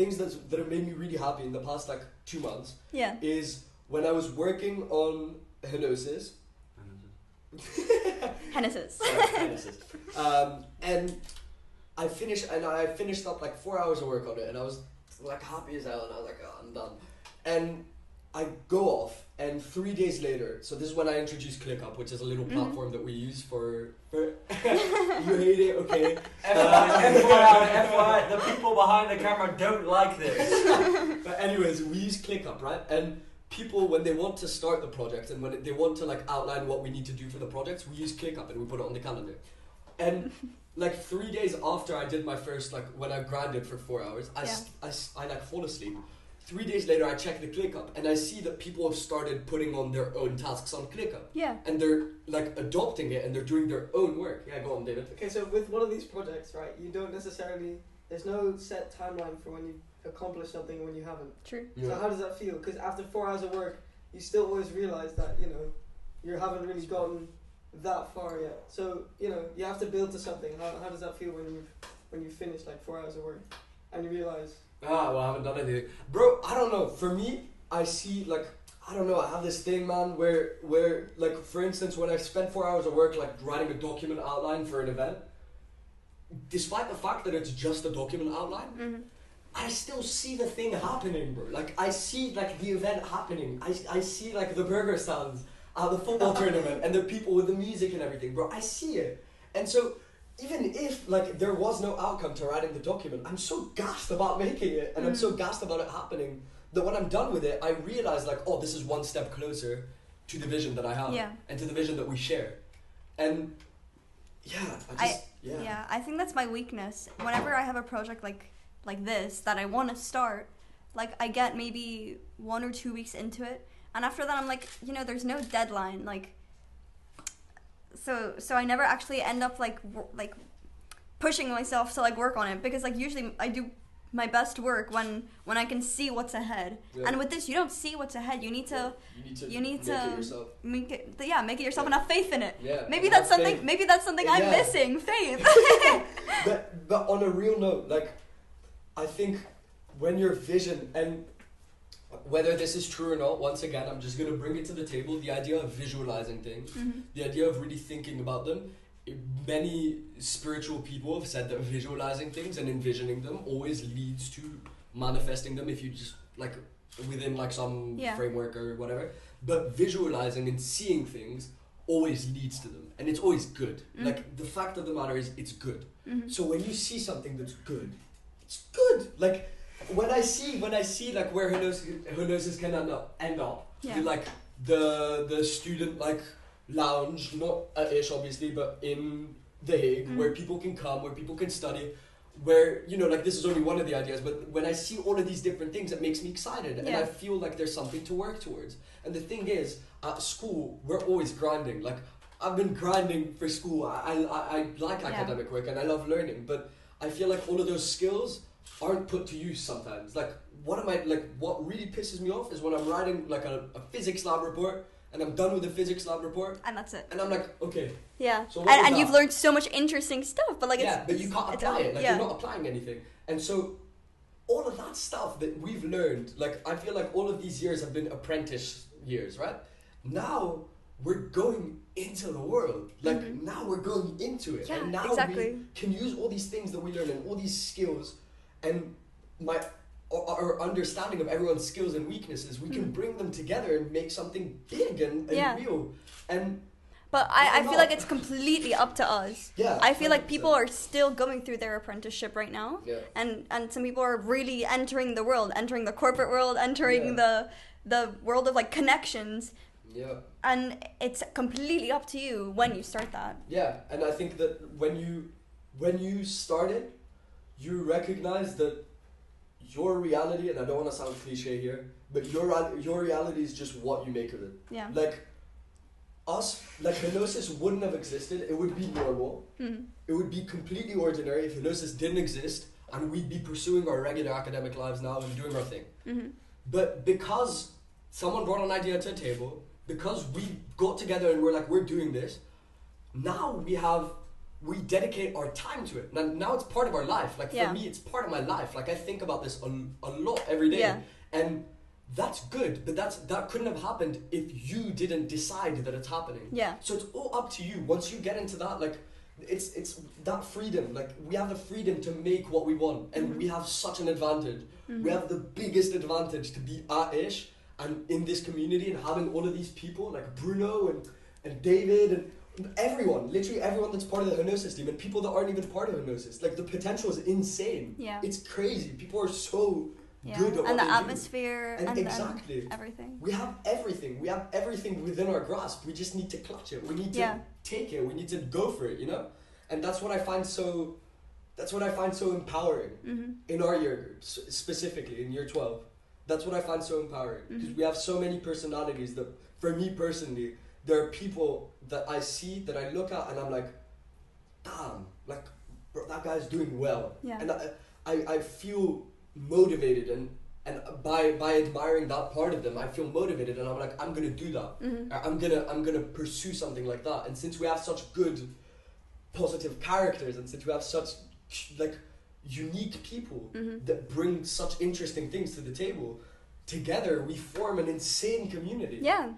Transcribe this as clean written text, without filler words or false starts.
things that have made me really happy in the past like 2 months Yeah. is when I was working on HENOSIS. HENOSIS. HENOSIS. And I finished up like 4 hours of work on it, and I was like happy as hell, and I was like, oh, I'm done. And I go off, and 3 days later, so this is when I introduced ClickUp, which is a little platform that we use for you hate it, okay. FYI, the people behind the camera don't like this. But anyways, we use ClickUp, right? And people, when they want to start the project and when they want to like outline what we need to do for the projects, we use ClickUp and we put it on the calendar. And like 3 days after I did my first, like when I grinded for 4 hours, I like fall asleep. 3 days later, I check the ClickUp and I see that people have started putting on their own tasks on ClickUp. Yeah. And they're like adopting it and they're doing their own work. Yeah, go on, David. Okay, so with one of these projects, right, you don't necessarily, there's no set timeline for when you accomplish something and when you haven't. True. Yeah. So how does that feel? Because after 4 hours of work, you still always realize that, you know, you haven't really gotten that far yet. So, you know, you have to build to something. How does that feel when you finish like 4 hours of work and you realize? Well, I haven't done anything. Bro, I don't know. For me, I see, like, I don't know, I have this thing, man, where like, for instance, when I spend 4 hours of work, like, writing a document outline for an event, despite the fact that it's just a document outline, I still see the thing happening, bro. Like, I see, like, the event happening. I see, like, the burger stands at the football tournament and the people with the music and everything, bro. I see it. And so, even if like there was no outcome to writing the document, I'm so gassed about making it, and I'm so gassed about it happening that when I'm done with it, I realize like, oh, this is one step closer to the vision that I have and to the vision that we share. And I think that's my weakness. Whenever I have a project like this that I want to start, like I get maybe 1 or 2 weeks into it, and after that I'm like, you know, there's no deadline, like. So I never actually end up like pushing myself to like work on it, because like usually I do my best work when I can see what's ahead. Yeah. And with this, you don't see what's ahead. You need to make it yourself. Make it yourself and have faith in it. Yeah. Maybe that's something. Faith. Maybe that's something I'm missing. Faith. but on a real note, like I think when your vision, and whether this is true or not, once again, I'm just going to bring it to the table. The idea of visualizing things, the idea of really thinking about them. Many spiritual people have said that visualizing things and envisioning them always leads to manifesting them if you just, like, within, like, some framework or whatever. But visualizing and seeing things always leads to them. And it's always good. Like, the fact of the matter is, it's good. So when you see something that's good, it's good. Like, when I see like where HENOSIS can end up, like the student like lounge, not at Ish obviously, but in The Hague, where people can come, where people can study, where, you know, like this is only one of the ideas, but when I see all of these different things, it makes me excited, and I feel like there's something to work towards. And the thing is, at school, we're always grinding. Like, I've been grinding for school. I like academic work and I love learning, but I feel like all of those skills aren't put to use sometimes. Like, what really pisses me off is when I'm writing like a physics lab report, and I'm done with the physics lab report, and that's it. And I'm like, okay. Yeah. So and you've learned so much interesting stuff, but like but you can't apply it. Like you're not applying anything. And so all of that stuff that we've learned, like I feel like all of these years have been apprentice years, right? Now we're going into the world. Like now we're going into it. Yeah, and now we can use all these things that we learn and all these skills and our understanding of everyone's skills and weaknesses, we can bring them together and make something big and real. But I feel like it's completely up to us. Yeah. I feel like people are still going through their apprenticeship right now. Yeah. And some people are really entering the world, entering the corporate world, entering the world of like connections. Yeah. And it's completely up to you when you start that. Yeah, and I think that when you start it, you recognize that your reality, and I don't want to sound cliche here, but your reality is just what you make of it. Yeah. Like us, like HENOSIS wouldn't have existed. It would be normal. It would be completely ordinary if HENOSIS didn't exist, and we'd be pursuing our regular academic lives now and doing our thing. But because someone brought an idea to the table, because we got together and we're doing this, now we have we dedicate our time to it. Now it's part of our life. Like Yeah. for me, it's part of my life. Like I think about this a lot every day. Yeah. And that's good, but that couldn't have happened if you didn't decide that it's happening. Yeah. So it's all up to you. Once you get into that, like, it's that freedom. Like, we have the freedom to make what we want, and we have such an advantage. We have the biggest advantage to be at-ish and in this community and having all of these people like Bruno and David and everyone, literally everyone that's part of the HENOSIS team and people that aren't even part of HENOSIS. Like, the potential is insane. Yeah. It's crazy. People are so Yeah. good at what And the they do. atmosphere And and exactly. then everything. We have everything. We have everything within our grasp. We just need to clutch it. We need to Yeah. take it. We need to go for it, you know? And that's what I find so empowering in our year group, specifically in year 12. That's what I find so empowering. Because we have so many personalities that, for me personally, there are people that I see, that I look at and I'm like, damn, like, bro, that guy's doing well. Yeah. And I feel motivated, and by admiring that part of them, I feel motivated, and I'm like, I'm gonna do that. I'm gonna pursue something like that. And since we have such good, positive characters, and since we have such like unique people that bring such interesting things to the table, together we form an insane community. Yeah.